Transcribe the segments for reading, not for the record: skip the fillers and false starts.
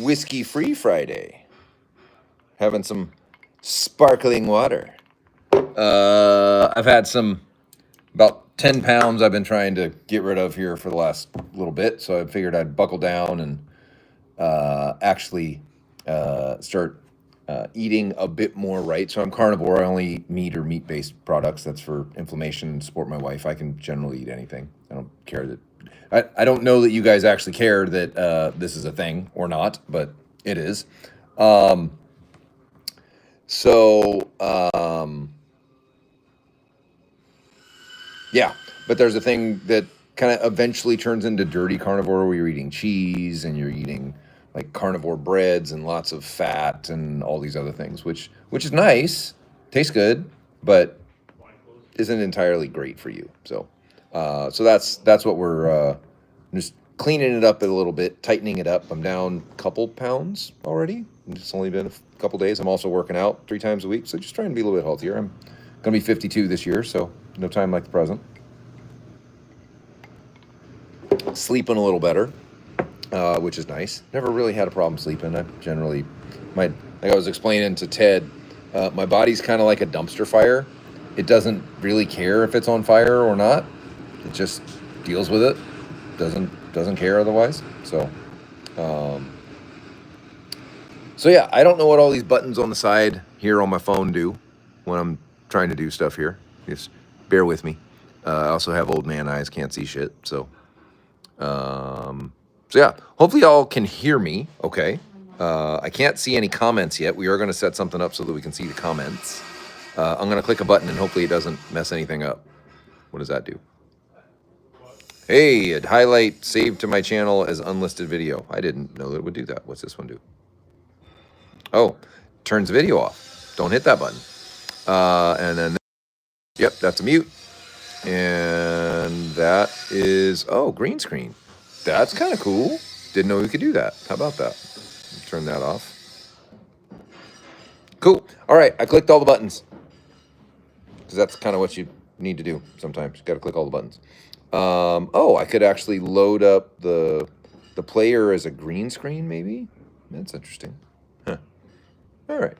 whiskey-free Friday. Having some sparkling water. I've had about 10 pounds I've been trying to get rid of here for the last little bit, so I figured I'd buckle down and actually start eating a bit more right. So I'm carnivore. I only eat meat or meat-based products. That's for inflammation and support my wife. I can generally eat anything. I don't care that... I don't know that you guys actually care that this is a thing or not, but it is. Yeah, but there's a thing that kind of eventually turns into dirty carnivore where you're eating cheese and you're eating like carnivore breads and lots of fat and all these other things, which is nice, tastes good, but isn't entirely great for you. So that's what we're just cleaning it up a little bit, tightening it up. I'm down a couple pounds already. It's only been a couple days. I'm also working out 3 times a week, so just trying to be a little bit healthier. I'm going to be 52 this year, so no time like the present. Sleeping a little better, which is nice. Never really had a problem sleeping. I generally, like I was explaining to Ted, my body's kind of like a dumpster fire. It doesn't really care if it's on fire or not. It just deals with it. Doesn't care otherwise. So yeah, I don't know what all these buttons on the side here on my phone do when I'm trying to do stuff here. Just bear with me. I also have old man eyes, can't see shit. So yeah, hopefully y'all can hear me okay. I can't see any comments yet. We are going to set something up so that we can see the comments. I'm going to click a button and hopefully it doesn't mess anything up. What does that do? Hey, it highlight saved to my channel as unlisted video. I didn't know that it would do that. What's this one do? Oh, turns the video off. Don't hit that button. And then, yep, that's a mute. And that is, oh, green screen. That's kind of cool. Didn't know we could do that. How about that? Turn that off. Cool. All right, I clicked all the buttons. Because that's kind of what you need to do sometimes. You got to click all the buttons. Oh, I could actually load up the player as a green screen, maybe? That's interesting. Huh. All right.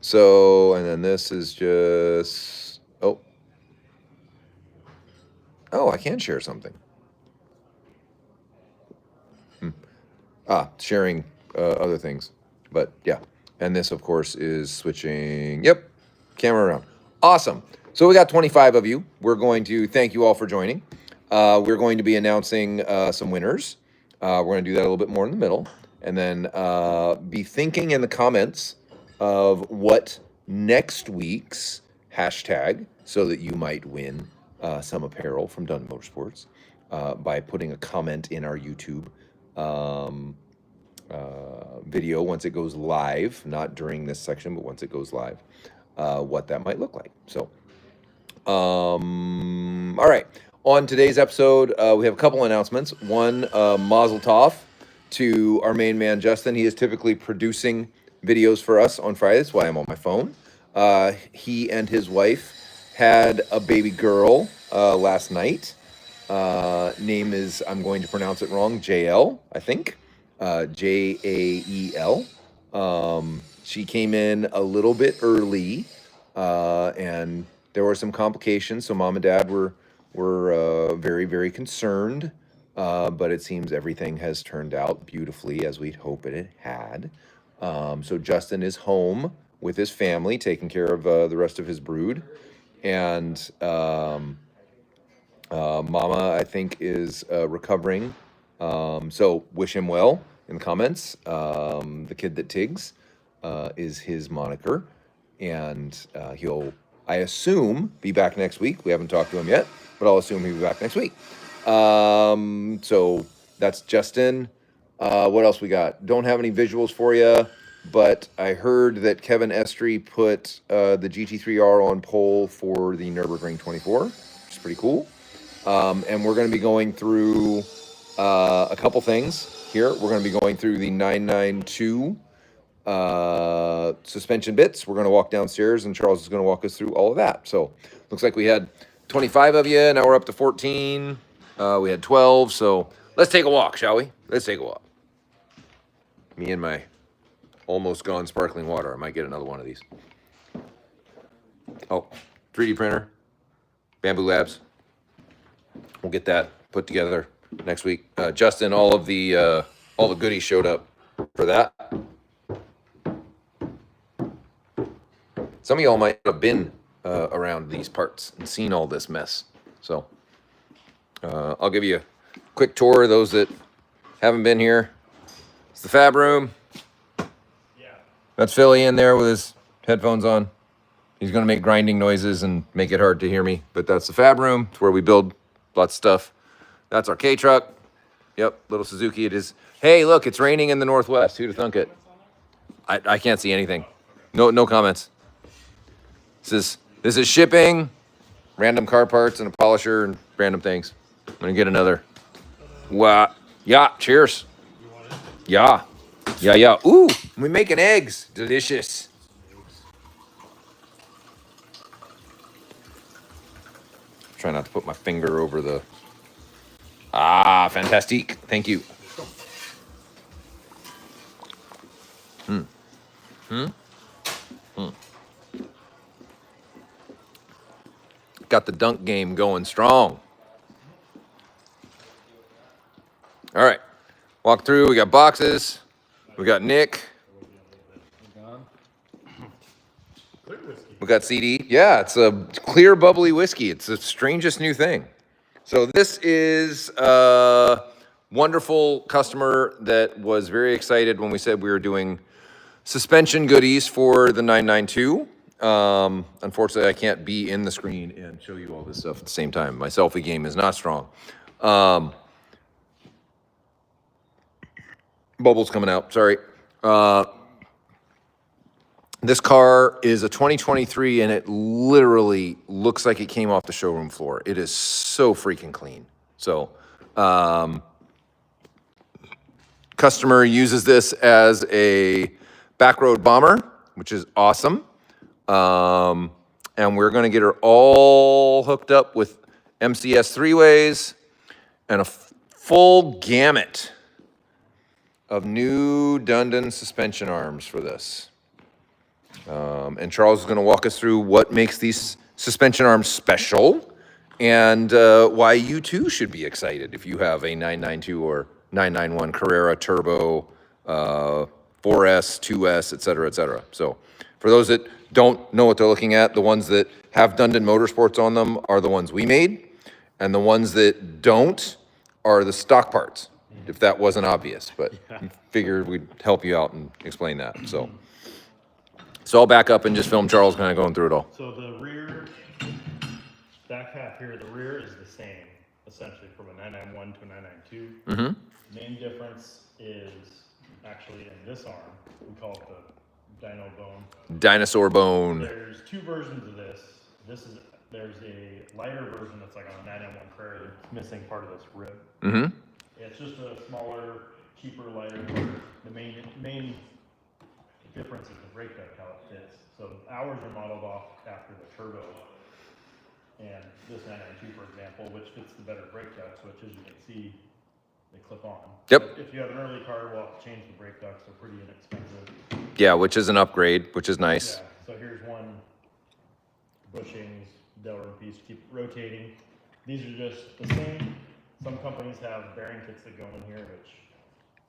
So, and then this is just, oh, I can share something. Sharing other things. But yeah. And this, of course, is switching, yep, camera around. Awesome. So we got 25 of you. We're going to thank you all for joining. We're going to be announcing some winners. We're going to do that a little bit more in the middle. And then be thinking in the comments of what next week's hashtag, so that you might win some apparel from Dundon Motorsports by putting a comment in our YouTube video once it goes live, not during this section, but once it goes live, what that might look like. So, all right. On today's episode, we have a couple announcements. One, mazel tov to our main man, Justin. He is typically producing videos for us on Friday. That's why I'm on my phone. He and his wife had a baby girl last night. Name is, I'm going to pronounce it wrong, JL, I think. Jael. She came in a little bit early, and there were some complications. So mom and dad were very, very concerned. But it seems everything has turned out beautifully as we'd hoped it had. So Justin is home with his family, taking care of the rest of his brood. And Mama, I think, is recovering. So wish him well in the comments. The kid that Tigs is his moniker. And he'll, I assume, be back next week. We haven't talked to him yet, but I'll assume he'll be back next week. So that's Justin. What else we got? Don't have any visuals for you, but I heard that Kevin Estrie put the GT3R on pole for the Nürburgring 24, which is pretty cool. And we're going to be going through a couple things here. We're going to be going through the 992 suspension bits. We're going to walk downstairs, and Charles is going to walk us through all of that. So looks like we had 25 of you. Now we're up to 14. We had 12. So let's take a walk, shall we? Let's take a walk. Me and my almost gone sparkling water. I might get another one of these. Oh, 3D printer, Bambu Labs. We'll get that put together next week. Justin, all the goodies showed up for that. Some of y'all might have been around these parts and seen all this mess. So I'll give you a quick tour. Those that haven't been here, it's the fab room. Yeah. That's Philly in there with his headphones on. He's going to make grinding noises and make it hard to hear me. But that's the fab room. It's where we build lots of stuff. That's our K-truck. Yep, little Suzuki it is. Hey, look, it's raining in the Northwest. Who'd have thunk it? I can't see anything. No comments. This is shipping, random car parts and a polisher and random things. I'm going to get another. Wow. Yeah, cheers. Yeah. Yeah. Ooh, we're making eggs. Delicious. Try not to put my finger over the... Ah, fantastique. Thank you. Got the dunk game going strong. All right. Walk through. We got boxes. We got Nick. We got CD. Yeah, it's a clear, bubbly whiskey. It's the strangest new thing. So this is a wonderful customer that was very excited when we said we were doing suspension goodies for the 992. Unfortunately, I can't be in the screen and show you all this stuff at the same time. My selfie game is not strong. Bubbles coming out, sorry. This car is a 2023 and it literally looks like it came off the showroom floor. It is so freaking clean. So, customer uses this as a backroad bomber, which is awesome. And we're gonna get her all hooked up with MCS three-ways and a full gamut of new Dundon suspension arms for this. And Charles is gonna walk us through what makes these suspension arms special and why you too should be excited if you have a 992 or 991 Carrera Turbo, 4S, 2S, et cetera, et cetera. So for those that don't know what they're looking at, the ones that have Dundon Motorsports on them are the ones we made, and the ones that don't are the stock parts, if that wasn't obvious, but figured we'd help you out and explain that. So I'll back up and just film Charles kind of going through it all. So the rear, back half here, the rear is the same, essentially from a 991 to a 992. Mm-hmm. Main difference is actually in this arm. We call it the dino bone. Dinosaur bone. There's two versions of this. There's a lighter version that's like on a 991 Carrera that's missing part of this rib. Mm-hmm. It's just a smaller, cheaper, lighter part. The main difference is the brake duct, how it fits. So ours are modeled off after the turbo, and this 992, for example, which fits the better brake ducts, which as you can see, they clip on. Yep. If you have an early car, we'll have to change the brake ducts. They're pretty inexpensive. Yeah, which is an upgrade, which is nice. Yeah. So here's one bushings, Delrin piece, keep rotating. These are just the same. Some companies have bearing kits that go in here, which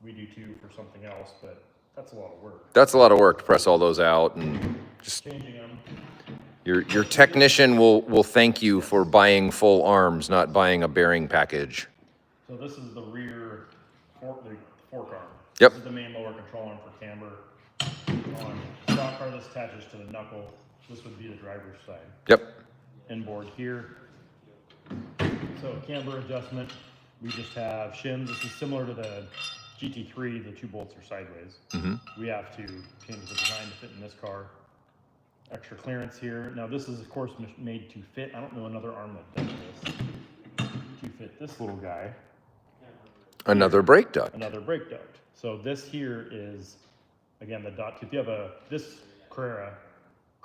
we do too for something else, but that's a lot of work. That's a lot of work to press all those out and just Changing them. your technician will thank you for buying full arms, not buying a bearing package. So this is the rear fork arm. Yep. This is the main lower control arm for camber. On stock car, this attaches to the knuckle. This would be the driver's side. Yep. Inboard here. So camber adjustment, we just have shims. This is similar to the GT3, the two bolts are sideways. Mm-hmm. We have to change the design to fit in this car. Extra clearance here. Now this is of course made to fit. I don't know another arm that does this. To fit this little guy. Another brake duct. Another brake duct. So this here is, again, the dot. If you have this Carrera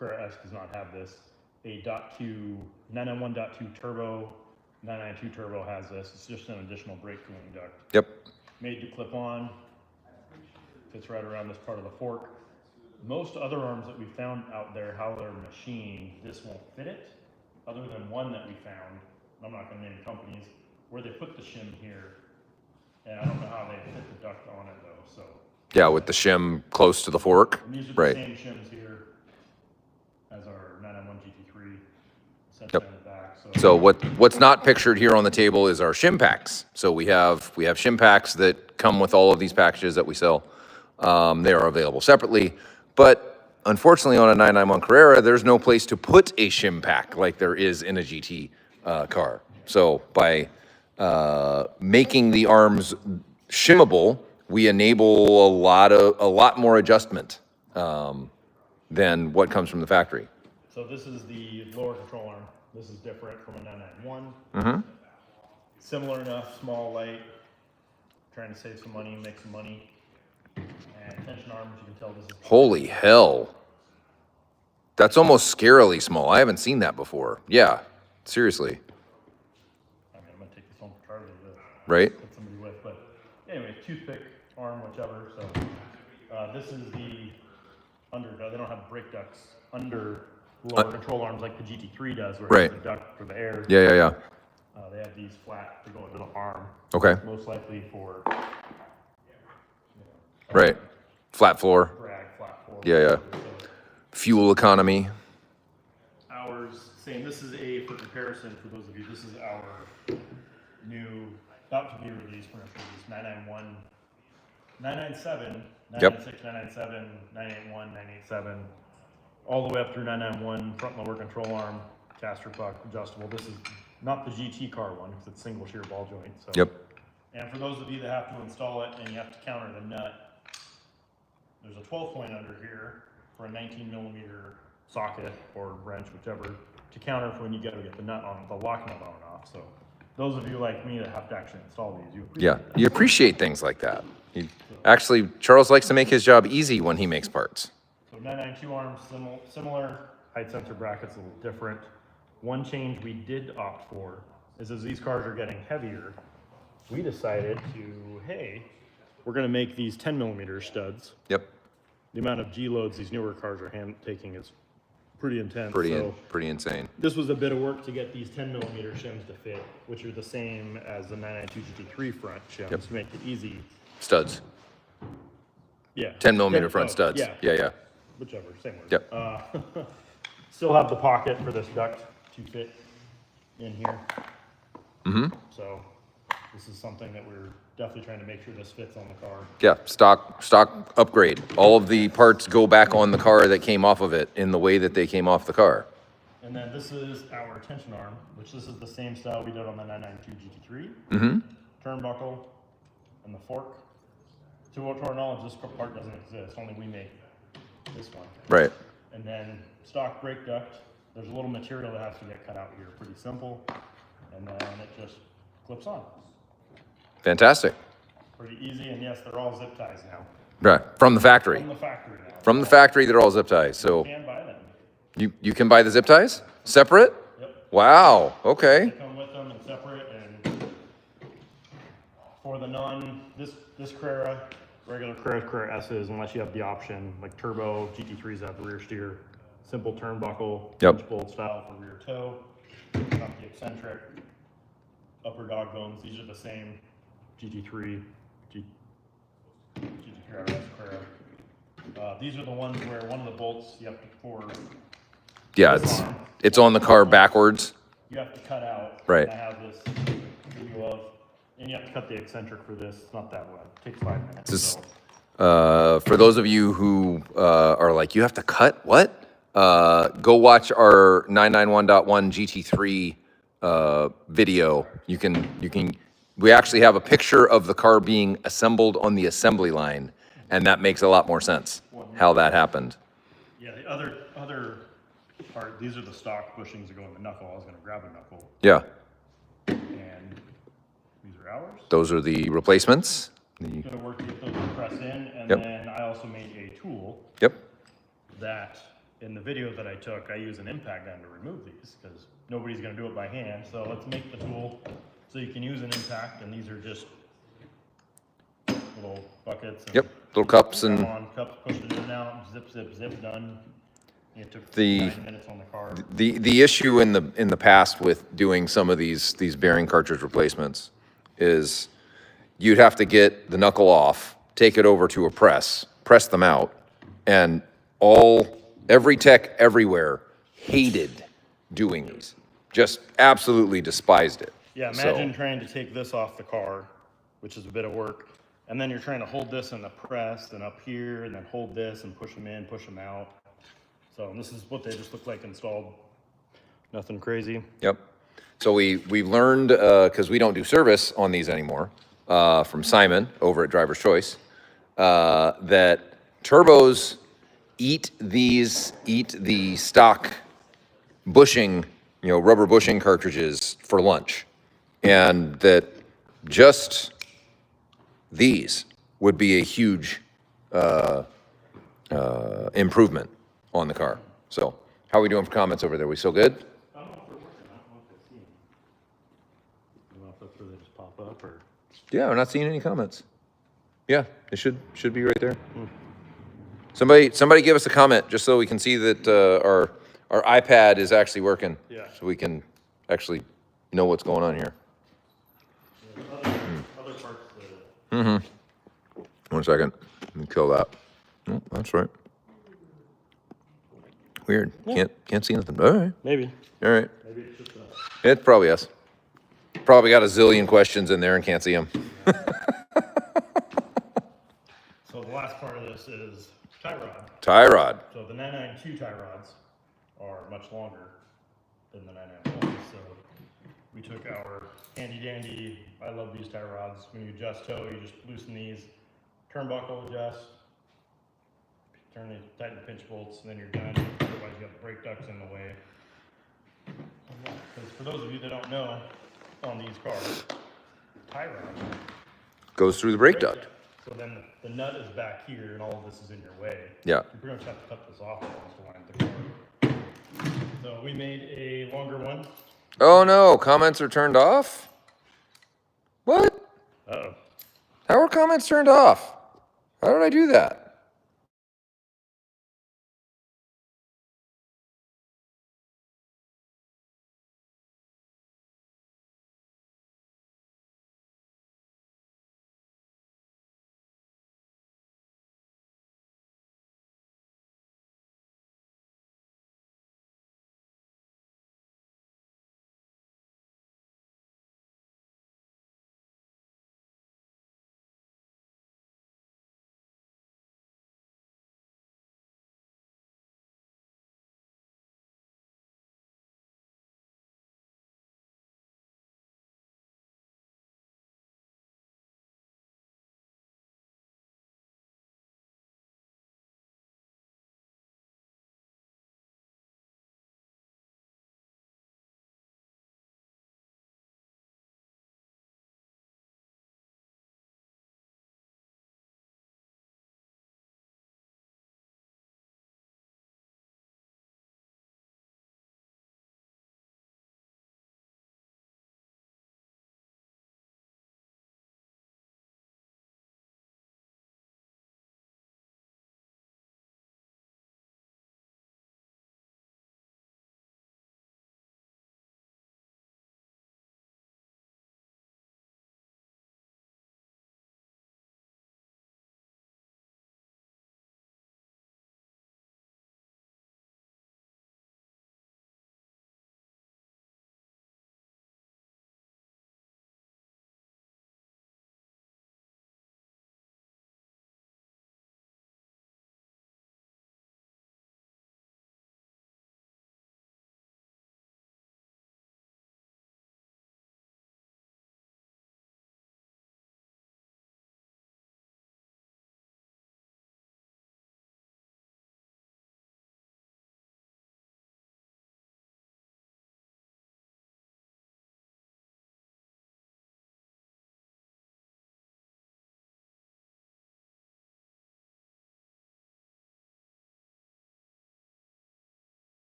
S does not have this. A .2 991.2 turbo, 992 turbo has this. It's just an additional brake cooling duct. Yep. Made to clip on. fits right around this part of the fork. Most other arms that we found out there, how they're machined, this won't fit it, other than one that we found, I'm not gonna name companies, where they put the shim here, and I don't know how they fit the duct on it though, so. Yeah, with the shim close to the fork. And these are Right. the same shims here as our 991 GT3, set Yep. in the back, So what's not pictured here on the table is our shim packs. So we have shim packs that come with all of these packages that we sell. They are available separately, but unfortunately on a 991 Carrera, there's no place to put a shim pack like there is in a GT car. So by making the arms shimmable, we enable a lot more adjustment than what comes from the factory. So this is the lower control arm. This is different from a 991. Mm-hmm. Similar enough, small, light, trying to save some money, make some money. And tension arm, as you can tell, this is... Holy hell. That's almost scarily small. I haven't seen that before. Yeah, seriously. I mean, I'm going to take this home for Charlie to Right? put somebody with. But anyway, toothpick, arm, whichever. So this is the under, they don't have brake ducts under lower control arms like the GT3 does, where Right. it's the duct for the air. Yeah. They have these flat to go into the arm. Okay. Most likely for Right. Flat floor. drag, flat floor. Yeah. So Fuel economy. ours, same. This is for comparison for those of you. This is our new, about to be released. We're going to release 991, 997, 996, 997, 981, 987, all the way up through 991, front and lower control arm, caster puck, adjustable. This is not the GT car one because it's single shear ball joint. So. Yep. And for those of you that have to install it and you have to counter the nut, there's a 12 point under here for a 19 millimeter socket or wrench, whichever, to counter for when you go to get the nut on, the lock nut on and off. So those of you like me that have to actually install these, you appreciate that. You appreciate things like that. Actually, Charles likes to make his job easy when he makes parts. So 992 arms, similar, height sensor brackets a little different. One change we did opt for is as these cars are getting heavier, we decided to, hey, we're gonna make these 10 millimeter studs. Yep. The amount of G loads these newer cars are taking is pretty intense. Pretty insane. This was a bit of work to get these 10 millimeter shims to fit, which are the same as the 992 GT3 front shims to make it easy. Studs. Yeah. 10 millimeter front studs. Yeah. Whichever, same word. Yep. Still have the pocket for this duct to fit in here. Mm-hmm. So this is something that we're definitely trying to make sure this fits on the car. Yeah, stock upgrade. All of the parts go back on the car that came off of it in the way that they came off the car. And then this is our tension arm, which this is the same style we did on the 992 GT3. Mm-hmm. Turnbuckle and the fork. To our knowledge, this part doesn't exist. Only we make this one. Right. And then stock brake duct. There's a little material that has to get cut out here. Pretty simple. And then it just clips on. Fantastic. Pretty easy. And yes, they're all zip ties now. Right. From the factory. From the factory now. From the factory, they're all zip ties. So You can buy them. you can buy the zip ties separate? Yep. Wow. Okay. They come with them and separate. And for the this Carrera, regular Carrera S's, unless you have the option, like turbo, GT3s have the rear steer, simple turnbuckle, punch bolt style for rear toe, not the eccentric, upper dog bones. These are the same GT3, GT4 RS Carrera. These are the ones where one of the bolts you have to pour. Yeah, it's on the car backwards. You have to cut out. Right. And I have this video of, and you have to cut the eccentric for this. It's not that wet. It takes 5 minutes. This, for those of you who are like, you have to cut what? Go watch our 991.1 GT3 video. We actually have a picture of the car being assembled on the assembly line, and that makes a lot more sense how that happened. Yeah, the other part, these are the stock bushings that go in the knuckle. I was going to grab a knuckle. Yeah. And these are ours. Those are the replacements. Going to work to get those to press in, and Yep. then I also made a tool. Yep. That in the video that I took, I use an impact gun to remove these because nobody's going to do it by hand. So let's make the tool so you can use an impact, and these are just little little buckets. And Yep, little cups come and on, cups, push it in and out, zip, zip, zip, done. It took The- 9 minutes on the car. the issue in the past with doing some of these bearing cartridge replacements is you'd have to get the knuckle off, take it over to a press them out, and every tech everywhere hated doing these. Just absolutely despised it. Yeah, imagine trying to take this off the car, which is a bit of work, and then you're trying to hold this in the press, and up here, and then hold this and push them in, push them out. So this is what they just look like installed. Nothing crazy. Yep. So we learned, because we don't do service on these anymore, from Simon over at Driver's Choice, that turbos eat the stock bushing, rubber bushing cartridges for lunch, and that just these would be a huge improvement on the car. So how are we doing for comments over there? We still good? I don't know if they're working. I don't know if I see them. I don't know if that's where they just pop up or. Yeah, we're not seeing any comments. Yeah, they should be right there. Somebody give us a comment just so we can see that our iPad is actually working. Yeah. So we can actually know what's going on here. Other parts. 1 second. Let me kill that. Oh, that's right. Weird. Can't see nothing. All right. Maybe. All right. Maybe it's just It's probably us. Probably got a zillion questions in there and can't see them. So the last part of this is tie rod. Tie rod. So the 992 tie rods are much longer than the 991. So we took our handy dandy, I love these tie rods. When you adjust toe, you just loosen these, turnbuckle adjust, tighten the pinch bolts, and then you're done. Otherwise you got brake ducts in the way. Because for those of you that don't know, on these cars, tie rod Goes through the brake duct. so then the nut is back here and all of this is in your way. Yeah. You pretty much have to cut this off if you want to line the car. So we made a longer one. Oh no, comments are turned off? What? Uh-oh. How are comments turned off? How did I do that?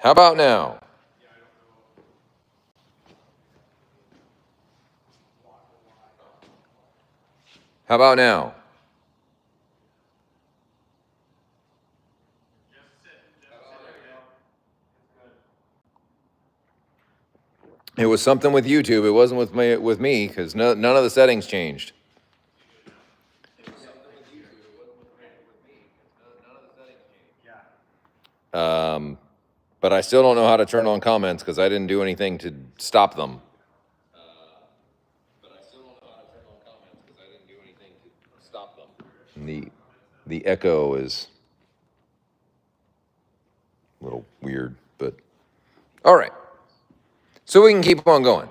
How about now? How about now? It was something with YouTube. It wasn't with me because none of the settings changed. But I still don't know how to turn on comments because I didn't do anything to stop them. And the echo is a little weird, but all right. So we can keep on going.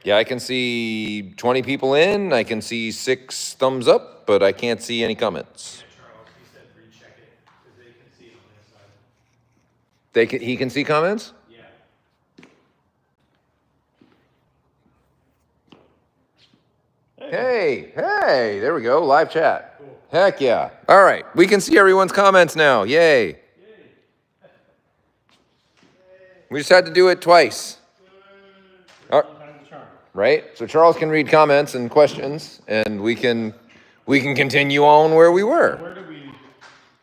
Yeah, I can see 20 people in. I can see 6 thumbs up, but I can't see any comments. Charles, he said recheck it because they can see it on their side. He can see comments? Yeah. Hey, there we go, live chat. Cool. Heck yeah. All right, we can see everyone's comments now. Yay. We just had to do it twice. Right? So Charles can read comments and questions, and we can continue on where we were. Where did we?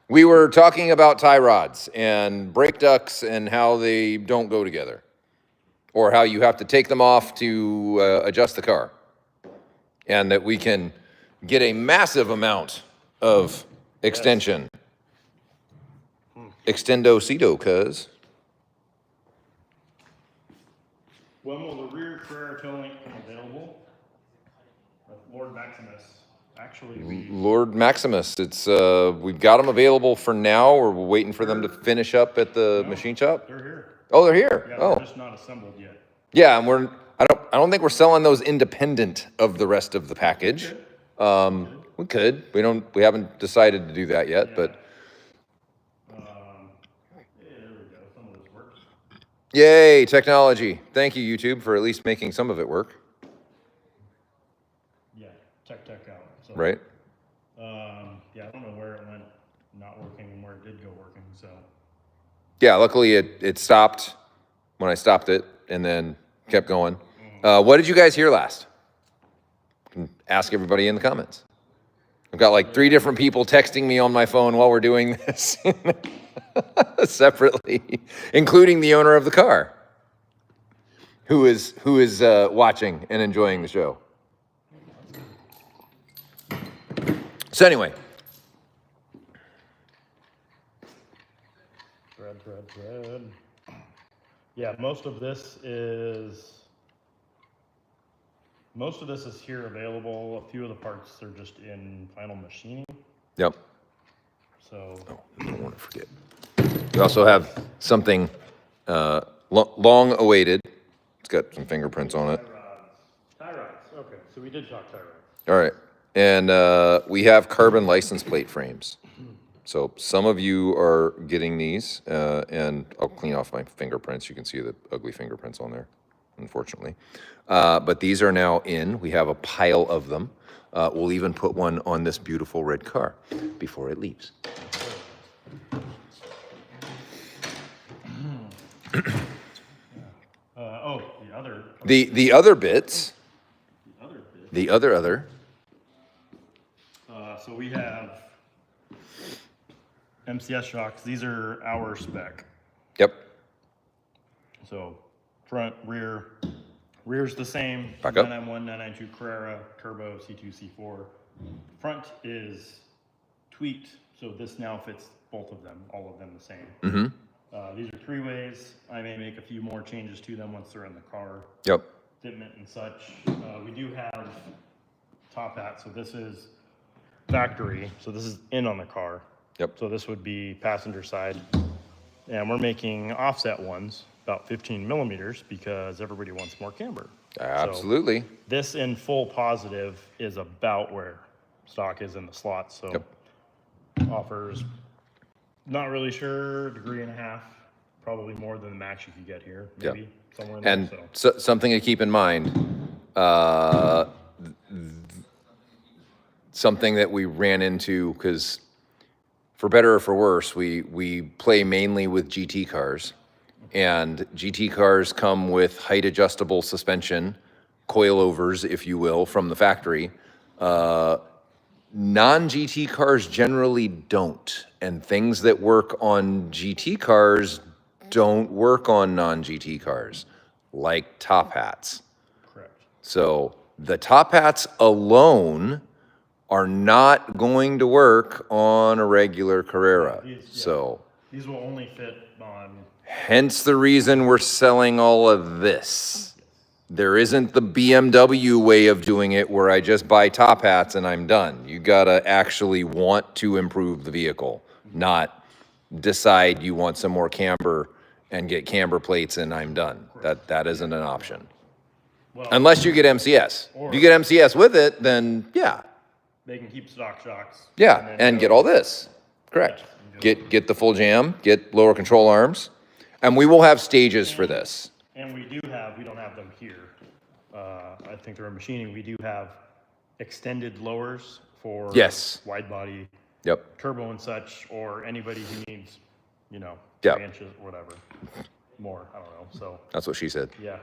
We were talking about tie rods and brake ducts and how they don't go together, or how you have to take them off to adjust the car, and that we can get a massive amount of extension. Extendo-cedo, cuz. When will the rear Carrera towing come available? Lord Maximus. Actually, Lord Maximus, it's we've got them available for now, or we're waiting for them to finish up at the machine shop. They're here. Oh, they're here. Yeah, Oh, they're just not assembled yet. yeah, and I don't think we're selling those independent of the rest of the package. We could. We haven't decided to do that yet, Yeah. but Yeah, there we go. Some of this works. yay, technology. Thank you, YouTube, for at least making some of it work. Yeah, tech out. So, Right? Yeah, I don't know where it went not working and where it did go working. So Yeah, luckily it stopped when I stopped it and then kept going. What did you guys hear last? Ask everybody in the comments. I've got like 3 different people texting me on my phone while we're doing this separately, including the owner of the car, who is watching and enjoying the show. So anyway, thread. Yeah, most of this is here available. A few of the parts are just in final machining. yep. So I don't want to forget. We also have something long awaited. It's got some fingerprints on it. tie rods. Okay, so we did talk tie rods. All right. And we have carbon license plate frames. So some of you are getting these, and I'll clean off my fingerprints. You can see the ugly fingerprints on there, unfortunately. But these are now in. We have a pile of them. We'll even put one on this beautiful red car before it leaves. The other bits. The other. So we have MCS shocks. These are our spec. Yep. So front, rear. Rear's the same. Back up. 991, 992 Carrera Turbo C2, C4. Front is tweaked, so this now fits both of them, all of them the same. Mm-hmm. These are 3-ways. I may make a few more changes to them once they're in the car. Yep. Fitment and such. We do have top hat, so this is factory. So this is in on the car. Yep. So this would be passenger side. And we're making offset ones, about 15 millimeters, because everybody wants more camber. Absolutely. So this in full positive is about where stock is in the slot. So Yep. offers, not really sure, 1.5 degrees probably more than the max you could get here, Yeah. maybe somewhere in there. And So something to keep in mind, something that we ran into, because for better or for worse, we play mainly with GT cars, and GT cars come with height adjustable suspension, coilovers, if you will, from the factory. Non-GT cars generally don't, and things that work on GT cars don't work on non-GT cars, like top hats. correct. So the top hats alone are not going to work on a regular Carrera. Yeah. So These will only fit on. hence the reason we're selling all of this. There isn't the BMW way of doing it where I just buy top hats and I'm done. You gotta actually want to improve the vehicle, not decide you want some more camber and get camber plates and I'm done. That isn't an option. Well, Unless you get MCS. If you get MCS with it, then yeah. they can keep stock shocks. Yeah, then and go- get all this. Correct. Get the full jam, get lower control arms, and we will have stages for this. And we don't have them here. I think they're in machining. We do have extended lowers for Yes. wide body Yep. turbo and such, or anybody who needs, Yeah. 3 inches or whatever, more. I don't know. So That's what she said. yeah,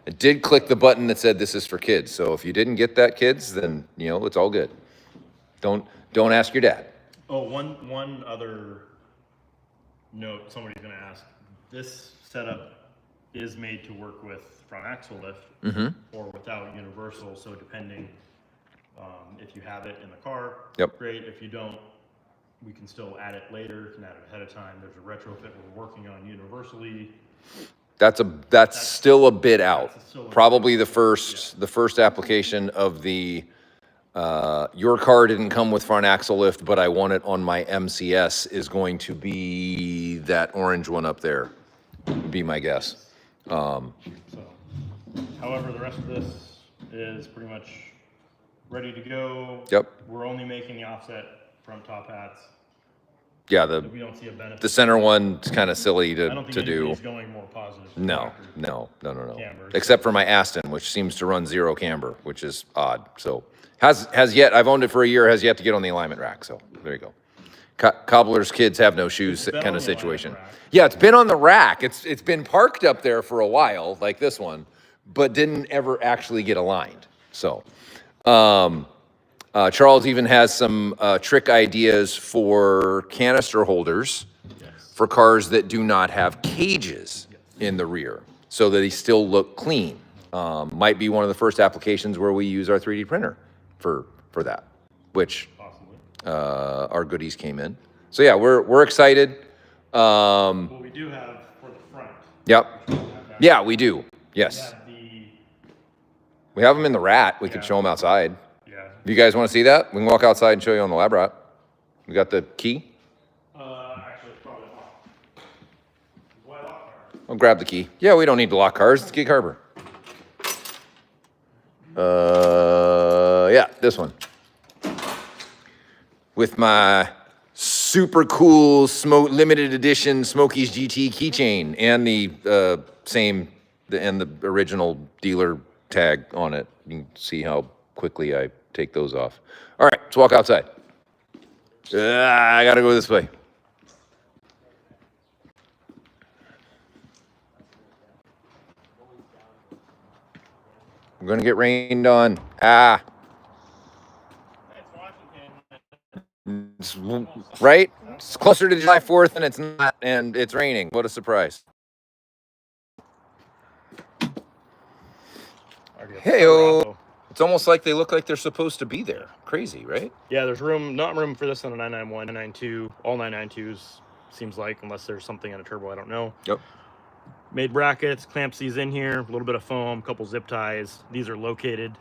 I did click the button that said this is for kids. So if you didn't get that, kids, then it's all good. Don't ask your dad. Oh, one other note somebody's gonna ask. This setup is made to work with front axle lift or without universal, so depending if you have it in the car, Yep. great. If you don't, we can still add it later, can add it ahead of time. There's a retrofit we're working on universally. That's still a bit out. still a bit Probably the first application of the your car didn't come with front axle lift, but I want it on my MCS is going to be that orange one up there. Be my guess. So, however, the rest of this is pretty much ready to go. Yep. We're only making the offset front top hats. Yeah, We don't see a benefit. the center one's kind of silly I to don't think do. anybody's going more positive. to the No, factory. no. Camber. Except for my Aston, which seems to run 0 camber, which is odd. So has yet, I've owned it for a year, has yet to get on the alignment rack. So there you go. Cobbler's kids have no shoes been kind on of the alignment situation. rack. Yeah, it's been on the rack. It's been parked up there for a while, like this one, but didn't ever actually get aligned. So Charles even has some trick ideas for canister holders for cars that do not have cages in the rear, so that they still look clean. Might be one of the first applications where we use our 3D printer for that, which Possibly. our goodies came in. So yeah, we're excited. What we do have for the front. Yep. Yeah, we do. We Yes. have We have them in the rat. We could Yeah. show them outside. yeah. If you guys want to see that, we can walk outside and show you on the lab rat. We got the key. Actually, it's probably locked. Why lock car? I'll grab the key. Yeah, we don't need to lock cars. It's Gig Harbor. Yeah, this one. With my super cool limited edition Smokies GT keychain and the the original dealer tag on it. You can see how quickly I take those off. All right, let's walk outside. I gotta go this way. We're gonna get rained on. It's, right? It's closer to July 4th and it's not, and it's raining. What a surprise. Hey-o. It's almost like they look like they're supposed to be there. Crazy, right? Yeah, there's not room for this on a 991, 992, all 992s, seems like, unless there's something on a turbo, I don't know. Yep. Made brackets, clamps these in here, a little bit of foam, couple zip ties. These are located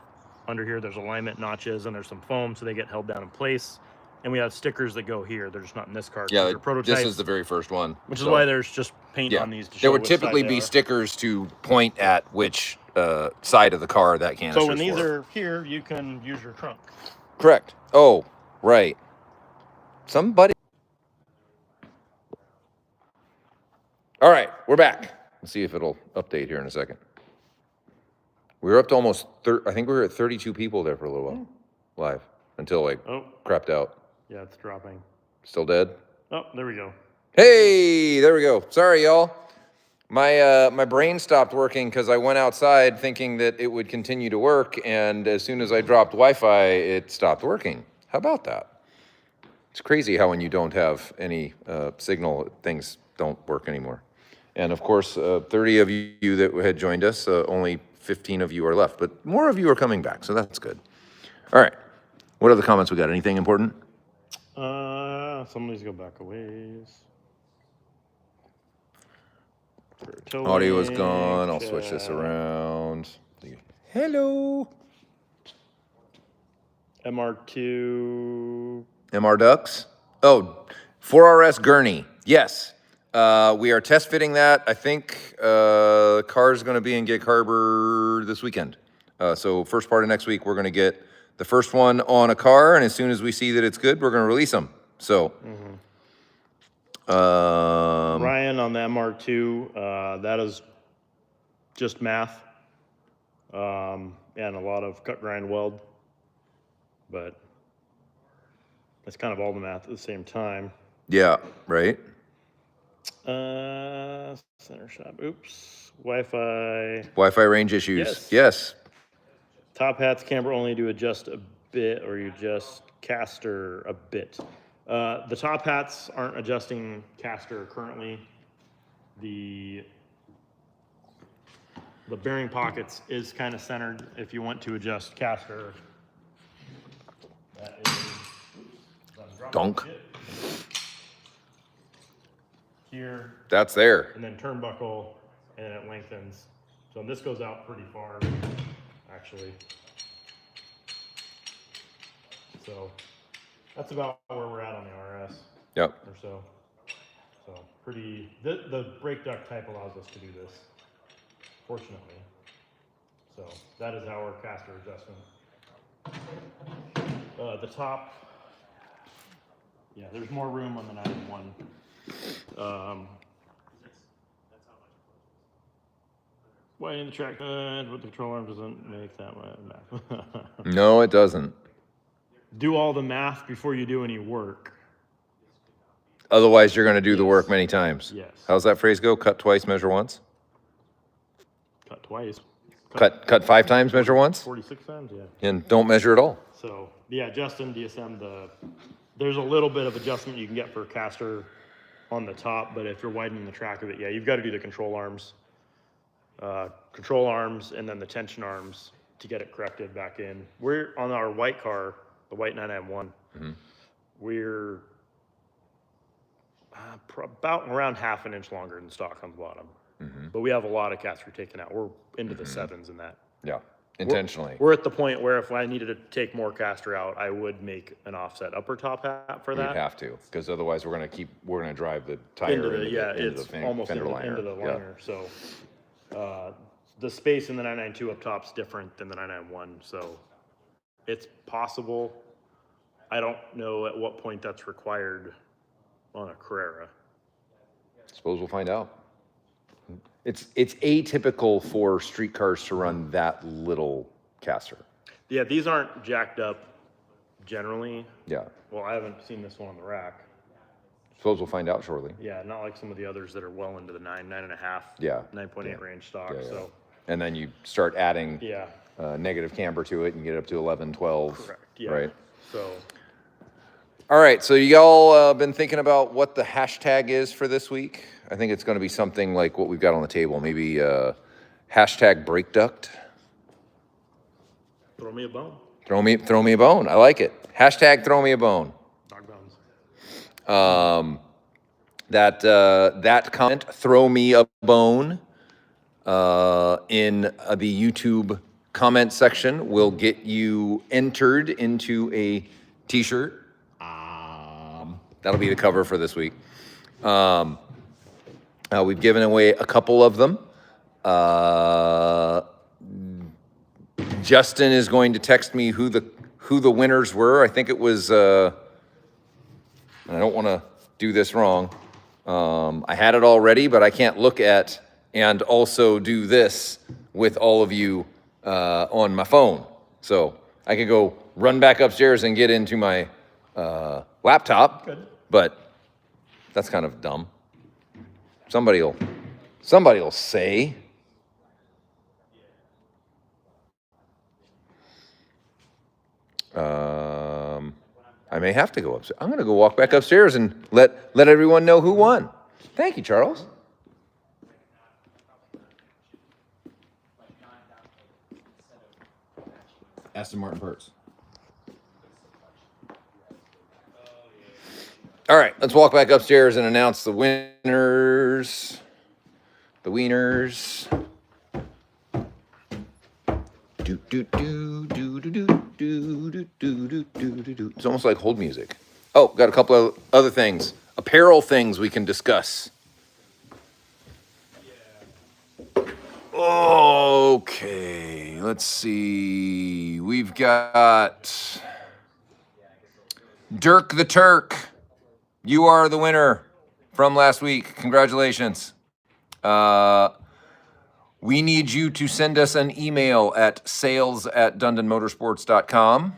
under here. There's alignment notches and there's some foam so they get held down in place. And we have stickers that go here. They're just not in this car. Yeah, they're prototypes, this is the very first one. which is why there's just paint on these to show There would which side typically they be are. stickers to point at which side of the car that canister So when these for. are here, you can use your trunk. Correct. Oh, right. Somebody. All right, we're back. Let's see if it'll update here in a second. We were up to almost, I think we were at 32 people there for a little while, live, until like crapped out. Yeah, it's dropping. Still dead? Oh, there we go. Hey, there we go. Sorry, y'all. My brain stopped working because I went outside thinking that it would continue to work, and as soon as I dropped Wi-Fi, it stopped working. How about that? It's crazy how when you don't have any signal, things don't work anymore. And of course, 30 of you that had joined us, only 15 of you are left, but more of you are coming back, so that's good. All right, what other comments we got? Anything important? Somebody's go back a ways. Audio is gone. I'll switch this around. Hello. MR2. MR ducts? Oh, 4RS Gurney. Yes. We are test fitting that. I think the car is going to be in Gig Harbor this weekend. So first part of next week, we're going to get the first one on a car, and as soon as we see that it's good, we're going to release them. So, Ryan on the MR2, that is just math and a lot of cut, grind, weld, but it's kind of all the math at the same time. Yeah, right. Center shop. Oops. Wi-Fi range issues. Yes. Top hats, camber only to adjust a bit, or you adjust caster a bit. The top hats aren't adjusting caster currently. The bearing pockets is kind of centered. If you want to adjust caster, that is Donk. Here. That's there. And then turnbuckle, and it lengthens. So this goes out pretty far, actually. So that's about where we're at on the RS. Yep. Or so. So pretty, the brake duct type allows us to do this, fortunately. So that is our caster adjustment. The top, yeah, there's more room on the 9.1. Widening the track with the control arm doesn't make that math. No, it doesn't. Do all the math before you do any work. Otherwise, you're going to do the work many times. Yes. How's that phrase go? Cut twice, measure once? Cut twice. Cut 5 times, measure once? 46 times, yeah. And don't measure at all. So, yeah, Justin, DSM, there's a little bit of adjustment you can get for a caster on the top, but if you're widening the track of it, yeah, you've got to do the control arms. And then the tension arms to get it corrected back in. We're on our white car, the white 991. We're about around half an inch longer than stock on the bottom. But we have a lot of caster taken out. We're into the 7s in that. Yeah, intentionally. We're at the point where if I needed to take more caster out, I would make an offset upper top hat for that. You'd have to, because otherwise we're going to drive the tire into the fender liner. Into the liner. So the space in the 992 up top is different than the 991. So it's possible. I don't know at what point that's required on a Carrera. Suppose we'll find out. It's atypical for street cars to run that little caster. Yeah, these aren't jacked up generally. Yeah. Well, I haven't seen this one on the rack. Suppose we'll find out shortly. Yeah, not like some of the others that are well into the 9.5, 9.8 range stock. Yeah. So. And then you start adding Yeah. Negative camber to it and get up to 11, 12. Correct. Yeah. Right. So. All right, so y'all been thinking about what the hashtag is for this week? I think it's going to be something like what we've got on the table. Maybe hashtag brake duct. Throw me a bone. Throw me a bone. I like it. Hashtag throw me a bone. Dog bones. That comment, throw me a bone, in the YouTube comment section will get you entered into a t-shirt. That'll be the cover for this week. We've given away a couple of them. Justin is going to text me who the winners were. I think it was, and I don't want to do this wrong. I had it all ready, but I can't look at and also do this with all of you on my phone. So I could go run back upstairs and get into my laptop, but that's kind of dumb. Somebody will say. I may have to go upstairs. I'm going to go walk back upstairs and let everyone know who won. Thank you, Charles. Aston Martin Perks. All right, let's walk back upstairs and announce the winners. The wieners. It's almost like hold music. Oh, got a couple of other things. Apparel things we can discuss. Okay, let's see. We've got Dirk the Turk. You are the winner from last week. Congratulations. We need you to send us an email at sales@dundonmotorsports.com.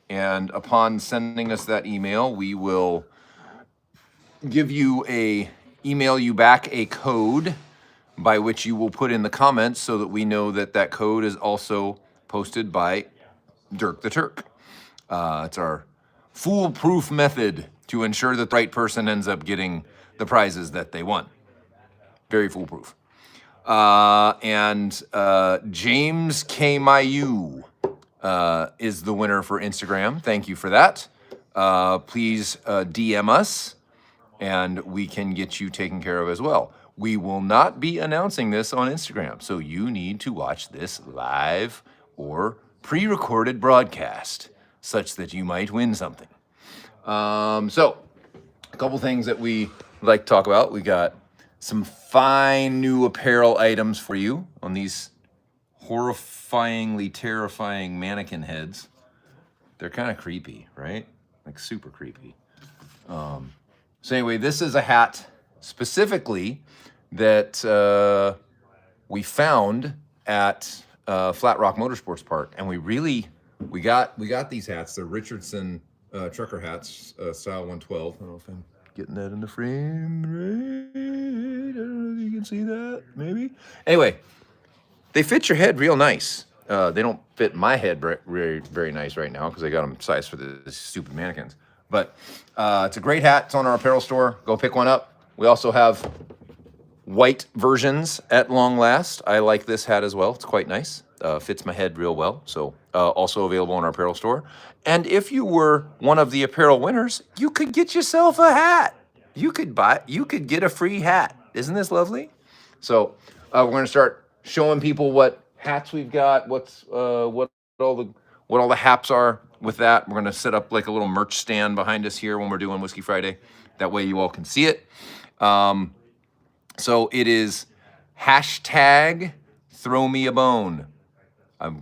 And upon sending us that email, we will email you back a code by which you will put in the comments so that we know that code is also posted by Dirk the Turk. It's our foolproof method to ensure that the right person ends up getting the prizes that they won. Very foolproof. And James K. Mayu is the winner for Instagram. Thank you for that. Please DM us, and we can get you taken care of as well. We will not be announcing this on Instagram, so you need to watch this live or pre-recorded broadcast, such that you might win something. So, a couple things that we like to talk about. We got some fine new apparel items for you on these horrifyingly terrifying mannequin heads. They're kind of creepy, right? Like super creepy. So anyway, this is a hat specifically that we found at Flat Rock Motorsports Park, and we got these hats. They're Richardson trucker hats, style 112. I don't know if I'm getting that in the frame right. I don't know if you can see that, maybe. Anyway, they fit your head real nice. They don't fit my head very, very nice right now because I got them sized for the stupid mannequins. But it's a great hat. It's on our apparel store. Go pick one up. We also have white versions at long last. I like this hat as well. It's quite nice. Fits my head real well. So also available on our apparel store. And if you were one of the apparel winners, you could get yourself a hat. You could get a free hat. Isn't this lovely? So we're going to start showing people what hats we've got, what all the haps are with that. We're going to set up like a little merch stand behind us here when we're doing Whiskey Friday. That way you all can see it. So it is #ThrowMeABone. I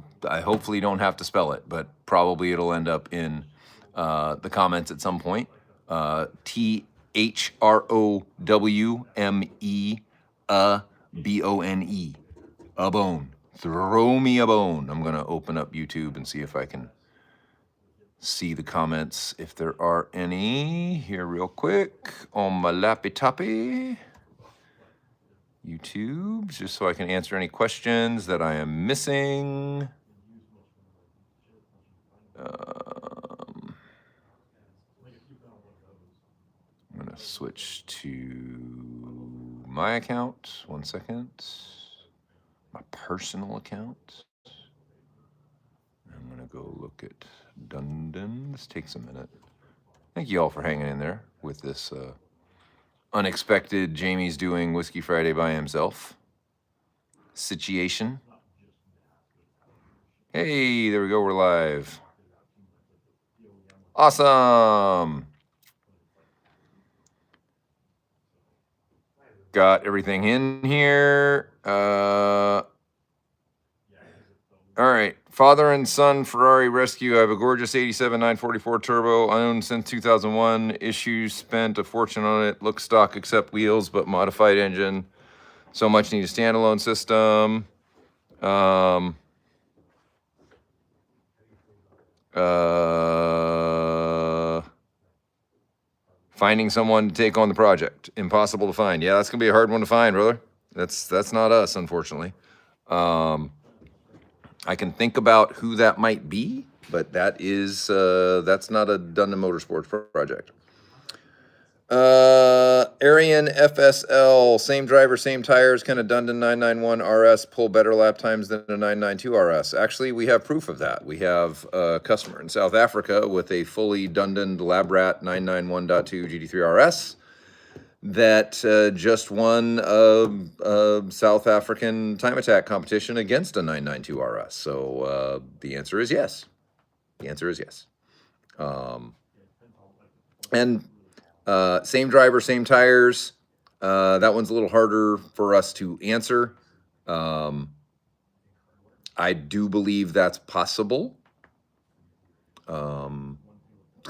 hopefully don't have to spell it, but probably it'll end up in the comments at some point. ThrowMeABone. A bone. Throw me a bone. I'm going to open up YouTube and see if I can see the comments, if there are any here real quick on my lappy toppy. YouTube, just so I can answer any questions that I am missing. I'm going to switch to my account. 1 second. My personal account. I'm going to go look at Dundon. This takes a minute. Thank you all for hanging in there with this unexpected Jamie's doing Whiskey Friday by himself situation. Hey, there we go. We're live. Awesome. Got everything in here. All right, father and son Ferrari rescue. I have a gorgeous 87 944 turbo, owned since 2001. Issues, spent a fortune on it. Looks stock except wheels, but modified engine. So much need a standalone system. Finding someone to take on the project. Impossible to find. Yeah, that's gonna be a hard one to find, brother. That's not us, unfortunately. I can think about who that might be, but that is that's not a Dundon Motorsports project. Arian FSL, same driver, same tires, kind of Dundon 991 RS, pull better lap times than a 992 RS. Actually, we have proof of that. We have a customer in South Africa with a fully Dundon Labrat 991.2 GT3 RS that just won a South African time attack competition against a 992 RS. So the answer is yes. The answer is yes. And same driver, same tires. That one's a little harder for us to answer. I do believe that's possible. It's going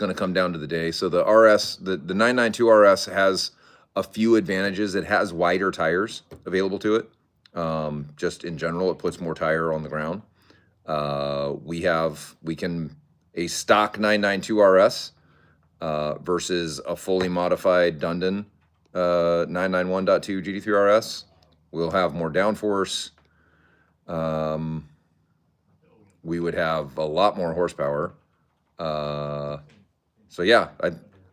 to come down to the day. So the RS, the 992 RS has a few advantages. It has wider tires available to it. Just in general, it puts more tire on the ground. We can a stock 992 RS versus a fully modified Dundon 991.2 GT3 RS. We'll have more downforce. We would have a lot more horsepower. So yeah,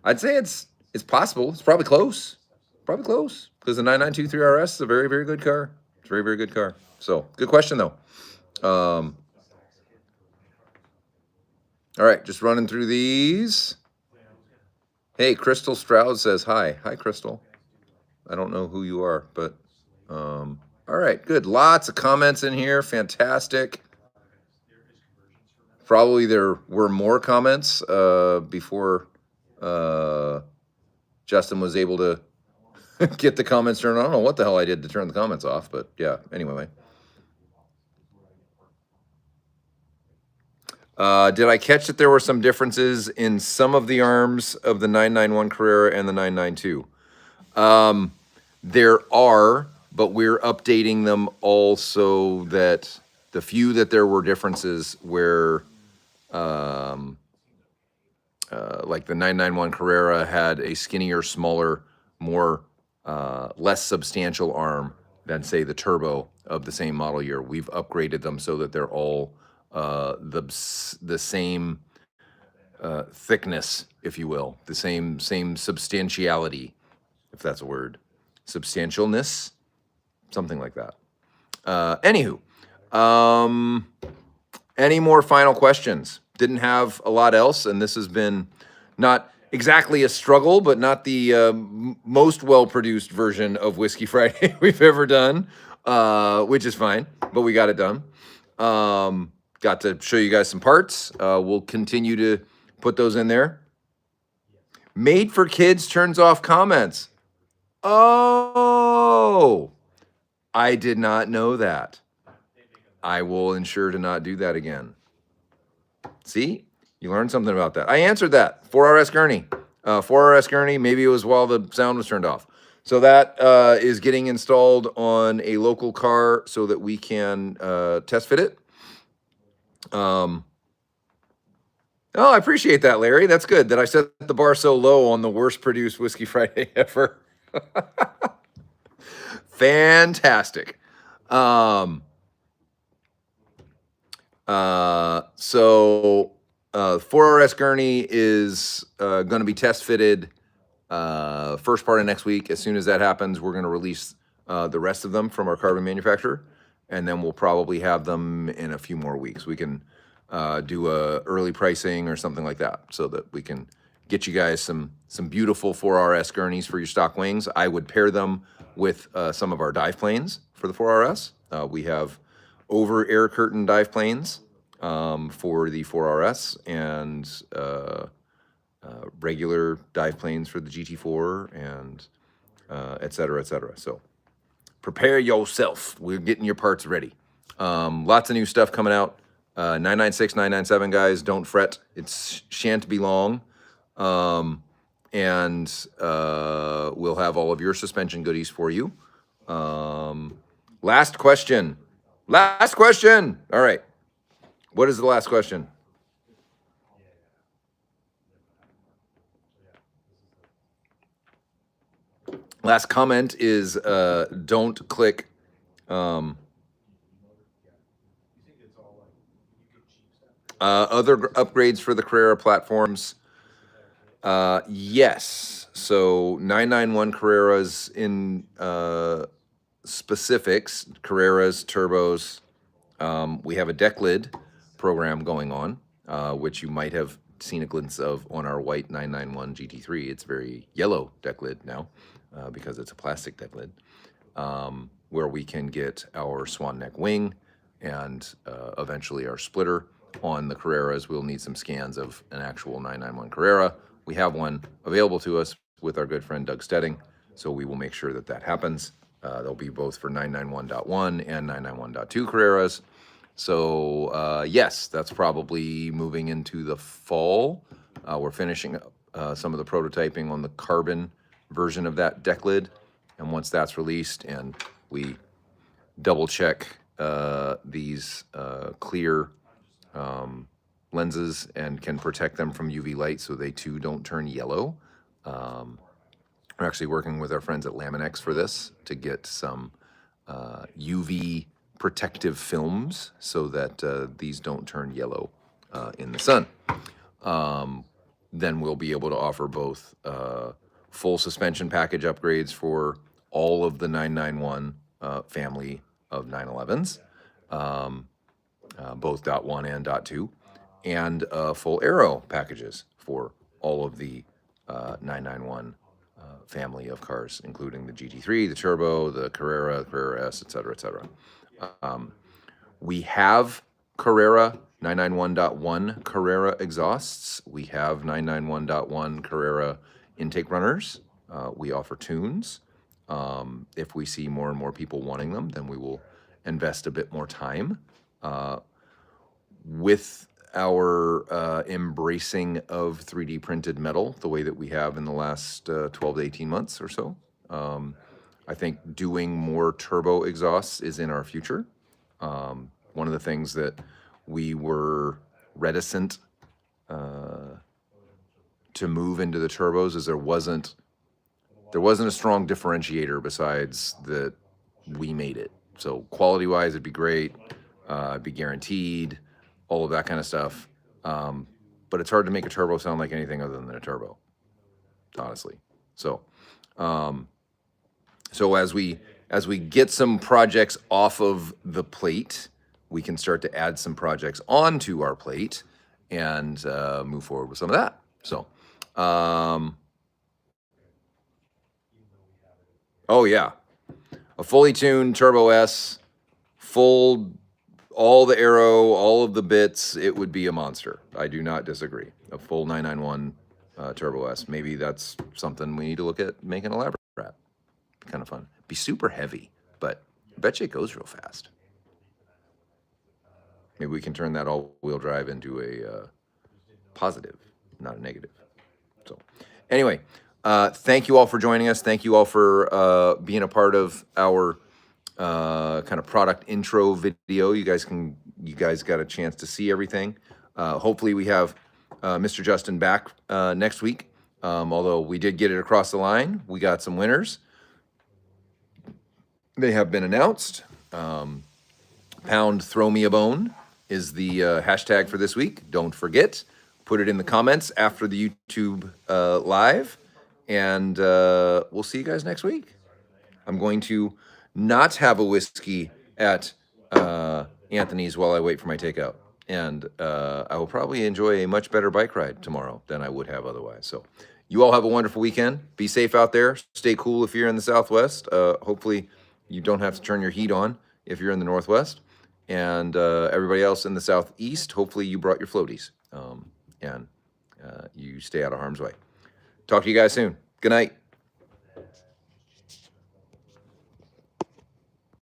I'd say it's possible. It's probably close. Probably close. Because the 992 RS is a very, very good car. It's a very, very good car. So good question though. All right, just running through these. Hey, Crystal Stroud says hi. Hi, Crystal. I don't know who you are, but all right, good. Lots of comments in here. Fantastic. Probably there were more comments before Justin was able to get the comments turned on. I don't know what the hell I did to turn the comments off, but yeah, anyway. Did I catch that there were some differences in some of the arms of the 991 Carrera and the 992? There are, but we're updating them all so that the few that there were differences where like the 991 Carrera had a skinnier, smaller, more less substantial arm than say the turbo of the same model year. We've upgraded them so that they're all the same thickness, if you will, the same substantiality, if that's a word, substantialness, something like that. Anywho, any more final questions? Didn't have a lot else, and this has been not exactly a struggle, but not the most well-produced version of Whiskey Friday we've ever done, which is fine, but we got it done. Got to show you guys some parts. We'll continue to put those in there. Made for Kids turns off comments. Oh, I did not know that. I will ensure to not do that again. See, you learned something about that. I answered that. 4 RS Gurney. 4 RS Gurney, maybe it was while the sound was turned off. So that is getting installed on a local car so that we can test fit it. Oh, I appreciate that, Larry. That's good that I set the bar so low on the worst produced Whiskey Friday ever. Fantastic. So 4 RS Gurney is going to be test fitted first part of next week. As soon as that happens, we're going to release the rest of them from our carbon manufacturer, and then we'll probably have them in a few more weeks. We can do a early pricing or something like that so that we can get you guys some beautiful 4 RS Gurneys for your stock wings. I would pair them with some of our dive planes for the 4 RS. We have over air curtain dive planes for the 4 RS and regular dive planes for the GT4 and et cetera, et cetera. So prepare yourself. We're getting your parts ready. Lots of new stuff coming out. 996, 997, guys, don't fret. It shan't be long. And we'll have all of your suspension goodies for you. Last question. Last question. All right. What is the last question? Last comment is don't click. Other upgrades for the Carrera platforms. Yes. So 991 Carreras in specifics, Carreras, turbos. We have a deck lid program going on, which you might have seen a glimpse of on our white 991 GT3. It's very yellow deck lid now because it's a plastic deck lid, where we can get our swan neck wing and eventually our splitter. On the Carreras, we'll need some scans of an actual 991 Carrera. We have one available to us with our good friend Doug Stedding, so we will make sure that that happens. They'll be both for 991.1 and 991.2 Carreras. So yes, that's probably moving into the fall. We're finishing up some of the prototyping on the carbon version of that deck lid. And once that's released and we double check these clear lenses and can protect them from UV light so they too don't turn yellow. We're actually working with our friends at Laminex for this to get some UV protective films so that these don't turn yellow in the sun. Then we'll be able to offer both full suspension package upgrades for all of the 991 family of 911s, both .1 and .2, and full aero packages for all of the 991 family of cars, including the GT3, the Turbo, the Carrera, Carreras, et cetera, we have Carrera 991.1 Carrera exhausts. We have 991.1 Carrera intake runners. We offer tunes. If we see more and more people wanting them, then we will invest a bit more time. With our embracing of 3D printed metal, the way that we have in the last 12 to 18 months or so, I think doing more turbo exhausts is in our future. One of the things that we were reticent to move into the turbos is there wasn't a strong differentiator besides that we made it. So quality-wise, it'd be great, it'd be guaranteed, all of that kind of stuff. But it's hard to make a turbo sound like anything other than a turbo, honestly. So, as we get some projects off of the plate, we can start to add some projects onto our plate and move forward with some of that. So, oh yeah, a fully tuned Turbo S, full, all the aero, all of the bits, it would be a monster. I do not disagree. A full 991 Turbo S. Maybe that's something we need to look at making a lab rat. Be kind of fun. Be super heavy, but I bet you it goes real fast. Maybe we can turn that all-wheel drive into a positive, not a negative. So anyway, thank you all for joining us. Thank you all for being a part of our kind of product intro video. You guys got a chance to see everything. Hopefully we have Mr. Justin back next week. Although we did get it across the line. We got some winners. They have been announced. Pound ThrowMeABone is the hashtag for this week. Don't forget, put it in the comments after the YouTube live, and we'll see you guys next week. I'm going to not have a whiskey at Anthony's while I wait for my takeout, and I will probably enjoy a much better bike ride tomorrow than I would have otherwise. So you all have a wonderful weekend. Be safe out there. Stay cool if you're in the Southwest. Hopefully you don't have to turn your heat on if you're in the Northwest. And everybody else in the Southeast, hopefully you brought your floaties and you stay out of harm's way. Talk to you guys soon. Good night.